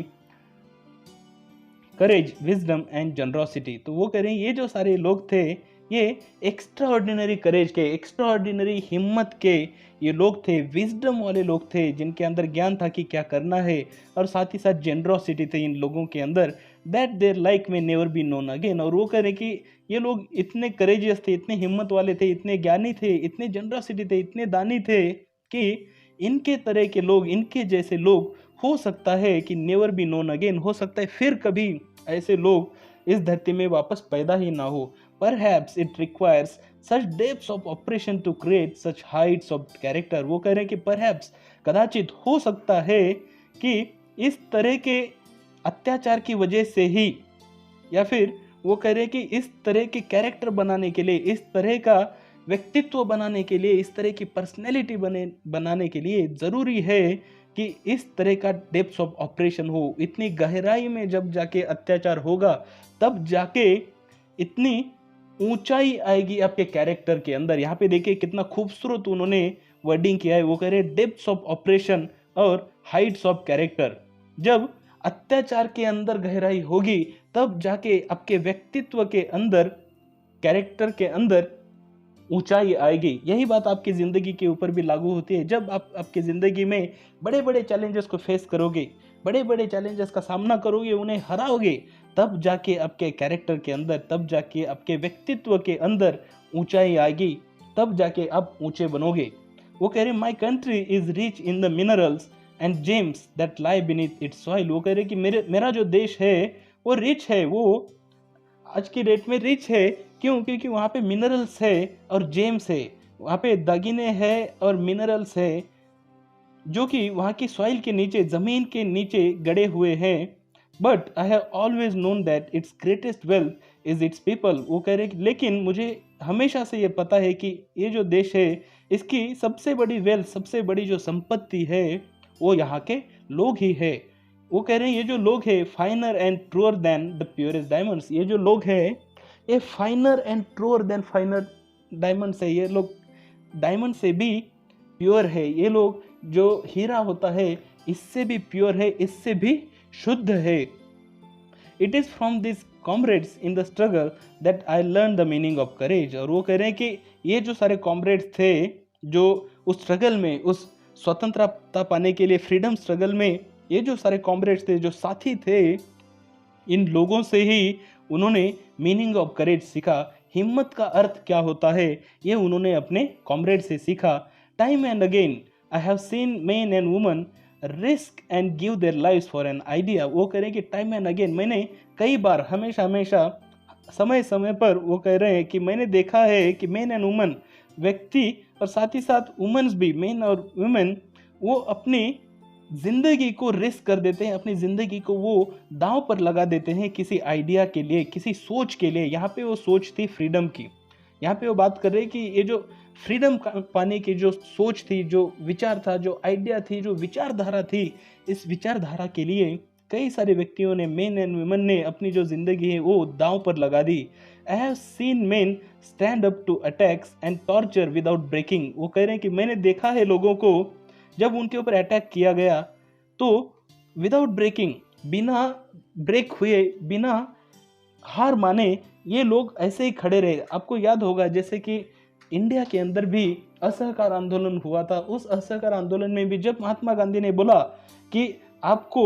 courage, wisdom and generosity. तो वो कह रहे हैं ये जो सारे लोग थे ये एक्स्ट्रा ऑर्डिनरी करेज के, एक्स्ट्रा ऑर्डिनरी हिम्मत के ये लोग थे, विजडम वाले लोग थे जिनके अंदर ज्ञान था कि क्या करना है, और साथ ही साथ जनरॉसिटी थे इन लोगों के अंदर, दैट देयर लाइक में नेवर बी नोन अगेन। और वो कह रहे कि ये लोग इतने करेजियस थे, इतने हिम्मत वाले थे, इतने ज्ञानी थे, इतने जनरॉसिटी थे, इतने दानी थे कि इनके तरह के लोग, इनके जैसे लोग हो सकता है कि नेवर बी नोन अगेन, हो सकता है फिर कभी ऐसे लोग इस धरती में वापस पैदा ही ना हो। Perhaps it requires such depths of operation to create such heights of character। वो कह रहे हैं कि perhaps कदाचित हो सकता है कि इस तरह के अत्याचार की वजह से ही, या फिर वो कह रहे हैं कि इस तरह के कैरेक्टर बनाने के लिए, इस तरह का व्यक्तित्व बनाने के लिए, इस तरह की पर्सनैलिटी बनाने के लिए ज़रूरी है कि इस तरह का डेप्थ ऑफ ऑपरेशन हो। इतनी गहराई में जब जाके अत्याचार होगा तब जाके इतनी ऊंचाई आएगी आपके कैरेक्टर के अंदर। यहाँ पे देखिए कितना खूबसूरत उन्होंने वर्डिंग किया है। वो कह रहे हैं डेप्थ्स ऑफ ऑपरेशन और हाइट्स ऑफ कैरेक्टर। जब अत्याचार के अंदर गहराई होगी तब जाके आपके व्यक्तित्व के अंदर, कैरेक्टर के अंदर ऊंचाई आएगी। यही बात आपकी ज़िंदगी के ऊपर भी लागू होती है। जब आप आपकी ज़िंदगी में बड़े बड़े चैलेंजेस को फेस करोगे, बड़े बड़े चैलेंजेस का सामना करोगे, उन्हें हराओगे, तब जाके आपके कैरेक्टर के अंदर, तब जाके आपके व्यक्तित्व के अंदर ऊंचाई आएगी, तब जाके आप ऊंचे बनोगे। वो कह रहे my country is rich in the minerals and James that lie beneath it's soil. वो कह रहे कि मेरा जो देश है वो रिच है, वो आज की डेट में रिच है। क्यों? क्योंकि वहाँ पे मिनरल्स है और जेम्स है, वहाँ पे दागिने हैं और मिनरल्स है जो कि वहाँ की सॉइल के नीचे, ज़मीन के नीचे गड़े हुए हैं। But I have always known that it's greatest wealth is it's people. वो कह रहे हैं लेकिन मुझे हमेशा से ये पता है कि ये जो देश है इसकी सबसे बड़ी वेल्थ, सबसे बड़ी जो संपत्ति है वो यहाँ के लोग ही है। वो कह रहे हैं ये जो लोग हैं finer and truer than the purest diamonds. ये जो लोग हैं ये finer and truer than finer diamonds है। ये लोग डायमंड से भी प्योर है। ये लोग जो हीरा होता है इससे भी प्योर है, इससे भी शुद्ध है। It is from this comrades in the struggle that I learn the meaning of courage. और वो कह रहे हैं कि ये जो सारे कॉमरेड्स थे जो उस स्ट्रगल में, उस स्वतंत्रता पाने के लिए फ्रीडम स्ट्रगल में, ये जो सारे कॉमरेड्स थे, जो साथी थे, इन लोगों से ही उन्होंने मीनिंग ऑफ करेज सीखा। हिम्मत का अर्थ क्या होता है ये उन्होंने अपने कॉमरेड से सीखा। Time and again I have seen main and woman risk and give their lives for an idea. वो कह रहे हैं कि टाइम एंड अगेन, मैंने कई बार, हमेशा समय समय पर, वो कह रहे हैं कि मैंने देखा है कि मेन एंड वुमन, व्यक्ति और साथ ही साथ वुमेन्स भी, मेन और वुमेन, वो अपनी ज़िंदगी को रिस्क कर देते हैं, अपनी ज़िंदगी को वो दांव पर लगा देते हैं किसी आइडिया के लिए, किसी सोच के लिए। यहाँ पे वो सोच थी फ्रीडम की। यहाँ पे वो बात कर रहे हैं कि ये जो फ्रीडम पाने की जो सोच थी, जो विचार था, जो आइडिया थी, जो विचारधारा थी, इस विचारधारा के लिए कई सारे व्यक्तियों ने, मेन एंड वुमेन ने, अपनी जो ज़िंदगी है वो दांव पर लगा दी। I have seen men stand up to attacks and torture without breaking. वो कह रहे हैं कि मैंने देखा है लोगों को जब उनके ऊपर अटैक किया गया तो विदाउट ब्रेकिंग, बिना ब्रेक हुए, बिना हार माने, ये लोग ऐसे ही खड़े रहे। आपको याद होगा जैसे कि इंडिया के अंदर भी असहकार आंदोलन हुआ था। उस असहकार आंदोलन में भी जब महात्मा गांधी ने बोला कि आपको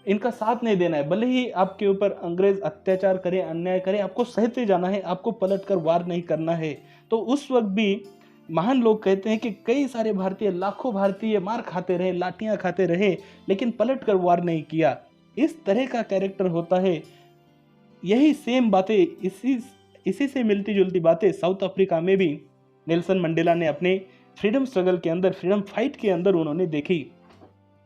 इनका साथ नहीं देना है, भले ही आपके ऊपर अंग्रेज अत्याचार करे, अन्याय करे, आपको सहते जाना है, आपको पलटकर वार नहीं करना है। तो उस वक्त भी महान लोग कहते हैं कि कई सारे भारतीय, लाखों भारतीय मार खाते रहे, लाठियां खाते रहे, लेकिन पलटकर वार नहीं किया। इस तरह का कैरेक्टर होता है। यही सेम बातें, इसी से मिलती जुलती बातें साउथ अफ्रीका में भी नेल्सन मंडेला ने अपने फ्रीडम स्ट्रगल के अंदर, फ्रीडम फाइट के अंदर उन्होंने देखी।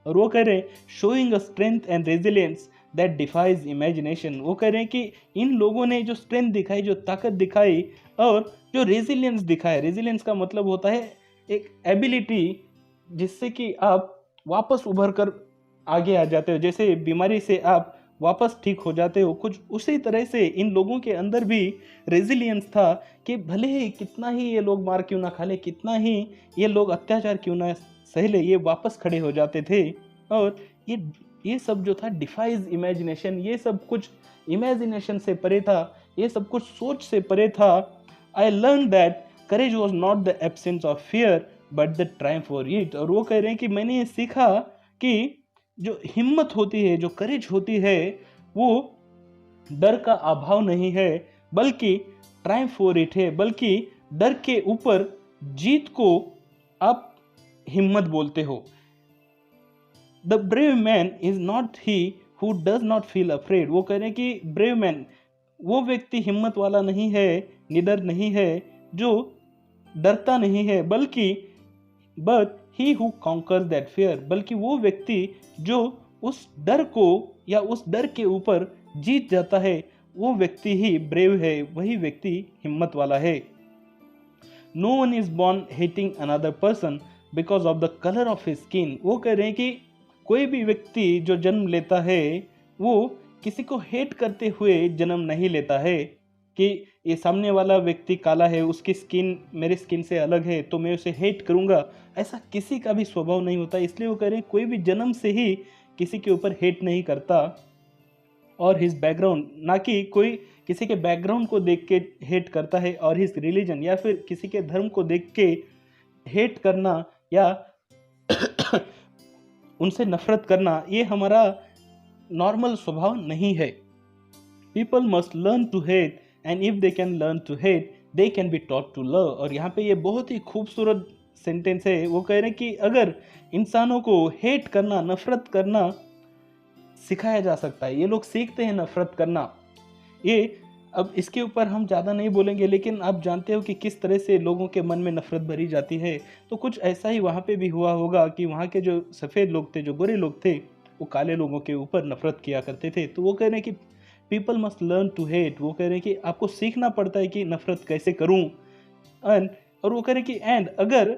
और वो कह रहे हैं showing a strength and resilience that defies imagination. वो कह रहे हैं कि इन लोगों ने जो स्ट्रेंथ दिखाई, जो ताकत दिखाई, और जो रेजिलियंस दिखाया, रेजिलियंस का मतलब होता है एक एबिलिटी जिससे कि आप वापस उभर कर आगे आ जाते हो। जैसे बीमारी से आप वापस ठीक हो जाते हो। कुछ उसी तरह से इन लोगों के अंदर भी रेजिलियंस था कि भले ही कितना ही ये लोग मार क्यों ना खा ले, कितना ही ये लोग अत्याचार क्यों ना सह ले, ये वापस खड़े हो जाते थे। और ये सब जो था डिफाइज इमेजिनेशन, ये सब कुछ इमेजिनेशन से परे था, ये सब कुछ सोच से परे था। I learn that courage was not the absence of fear but the Triumph for it. और वो कह रहे हैं कि मैंने ये सीखा कि जो हिम्मत होती है, जो करेज होती है, वो डर का अभाव नहीं है बल्कि ट्रायम्फ फॉर इट है, बल्कि डर के ऊपर जीत को आप हिम्मत बोलते हो। The brave man is not he who does not feel afraid. वो कह रहे हैं कि ब्रेव मैन वो व्यक्ति हिम्मत वाला नहीं है, निडर नहीं है, जो डरता नहीं है, बल्कि but he who conquers that fear, बल्कि वो व्यक्ति जो उस डर को या उस डर के ऊपर जीत जाता है, वो व्यक्ति ही ब्रेव है, वही व्यक्ति हिम्मत वाला है। No one is born hating another person because of the colour of his skin. वो कह रहे हैं कि कोई भी व्यक्ति जो जन्म लेता है वो किसी को हेट करते हुए जन्म नहीं लेता है कि ये सामने वाला व्यक्ति काला है, उसकी स्किन मेरी स्किन से अलग है तो मैं उसे हेट करूंगा, ऐसा किसी का भी स्वभाव नहीं होता। इसलिए वो कह रहे हैं कोई भी जन्म से ही किसी के ऊपर हेट नहीं करता। और हिज बैकग्राउंड, ना कि कोई किसी के बैकग्राउंड को देख के हेट करता है, और हिज रिलीजन या फिर किसी के धर्म को देख के हेट करना या उनसे नफरत करना, ये हमारा नॉर्मल स्वभाव नहीं है। People must learn to hate and if they can learn to hate they can be taught to love. और यहाँ पे ये बहुत ही खूबसूरत सेंटेंस है। वो कह रहे हैं कि अगर इंसानों को हेट करना, नफरत करना सिखाया जा सकता है, ये लोग सीखते हैं नफरत करना। ये अब इसके ऊपर हम ज़्यादा नहीं बोलेंगे, लेकिन आप जानते हो कि किस तरह से लोगों के मन में नफरत भरी जाती है। तो कुछ ऐसा ही वहाँ पे भी हुआ होगा कि वहाँ के जो सफ़ेद लोग थे, जो गोरे लोग थे, वो काले लोगों के ऊपर नफरत किया करते थे। तो वो कह रहे हैं कि people must learn to hate. वो कह रहे हैं कि आपको सीखना पड़ता है कि नफरत कैसे करूँ। और वो कह रहे हैं कि एंड अगर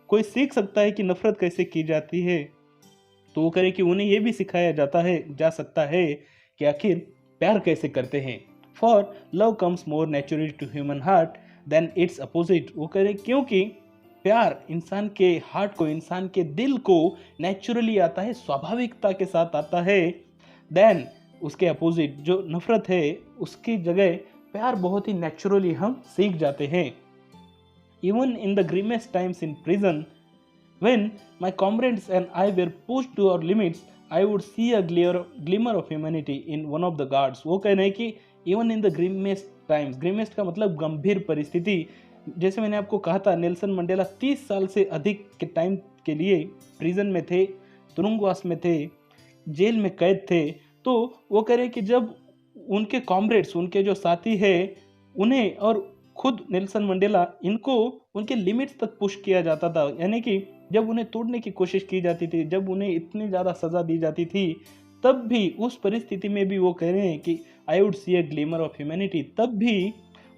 कोई सीख सकता है कि नफरत कैसे की जाती है, तो वो कह रहे हैं कि उन्हें ये भी सिखाया जा सकता है कि आखिर प्यार कैसे करते हैं। For love comes more naturally to human heart than its opposite. वो कह रहे हैं क्योंकि प्यार इंसान के हार्ट को, इंसान के दिल को नेचुरली आता है, स्वाभाविकता के साथ आता है। देन उसके अपोजिट जो नफरत है, उसकी जगह प्यार बहुत ही नेचुरली हम सीख जाते हैं। Even in the grimmest times in prison when my comrades and I were pushed to our limits, I would see a glimmer of humanity in one of the guards। वो कह रहे हैं कि even in the grimmest times, grimmest का मतलब गंभीर परिस्थिति, जैसे मैंने आपको कहा था नेल्सन मंडेला 30 साल से अधिक के टाइम के लिए प्रिजन में थे, तुरुंगवास में थे, जेल में कैद थे। तो वो कह रहे हैं कि जब उनके कॉमरेड्स, उनके जो साथी है, उन्हें और खुद नेल्सन मंडेला, इनको उनके लिमिट्स तक पुश किया जाता था, यानी कि जब उन्हें तोड़ने की कोशिश की जाती थी, जब उन्हें इतनी ज़्यादा सज़ा दी जाती थी, तब भी उस परिस्थिति में भी वो कह रहे हैं कि I would see a glimmer of humanity. तब भी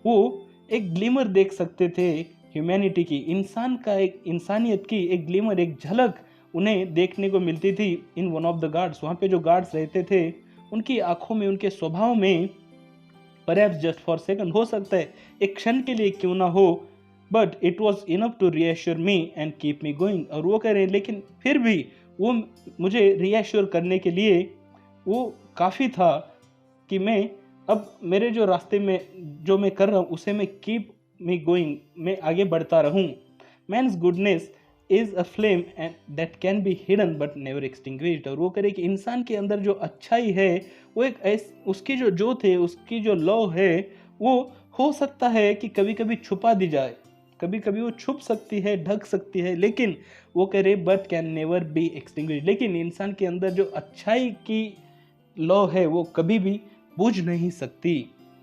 वो एक ग्लिमर देख सकते थे ह्यूमैनिटी की, इंसान का एक इंसानियत की एक ग्लिमर, एक झलक उन्हें देखने को मिलती थी in one of the guards. वहाँ पे जो गार्ड्स रहते थे, उनकी आंखों में, उनके स्वभाव में, परहैप्स जस्ट फॉर सेकंड, हो सकता है एक क्षण के लिए क्यों ना हो, but it was enough to reassure me and keep me going. और वो कह रहे हैं लेकिन फिर भी वो मुझे रीएश्योर करने के लिए वो काफ़ी था कि मैं अब मेरे जो रास्ते में जो मैं कर रहा हूँ उसे मैं कीप मी गोइंग, मैं आगे बढ़ता रहूँ। Man's goodness is a flame and that can be hidden but never extinguished. और वो करे कि इंसान के अंदर जो अच्छाई है वो एक उसकी जो जोत है, उसकी जो लौ है, वो हो सकता है कि कभी कभी छुपा दी जाए, कभी कभी वो छुप सकती है, ढक सकती है, लेकिन वो कह रहे but can never B extinguished. लेकिन इंसान के अंदर जो अच्छाई की लौ है वो कभी भी बुझ नहीं सकती।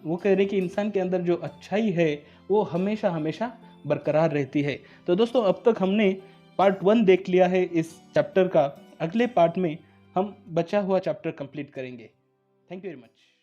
वो कह रहे कि इंसान के अंदर जो अच्छाई है वो हमेशा हमेशा बरकरार रहती है। तो दोस्तों, अब तक हमने पार्ट 1 देख लिया है इस चैप्टर का। अगले पार्ट में हम बचा हुआ चैप्टर कंप्लीट करेंगे। Thank you very much.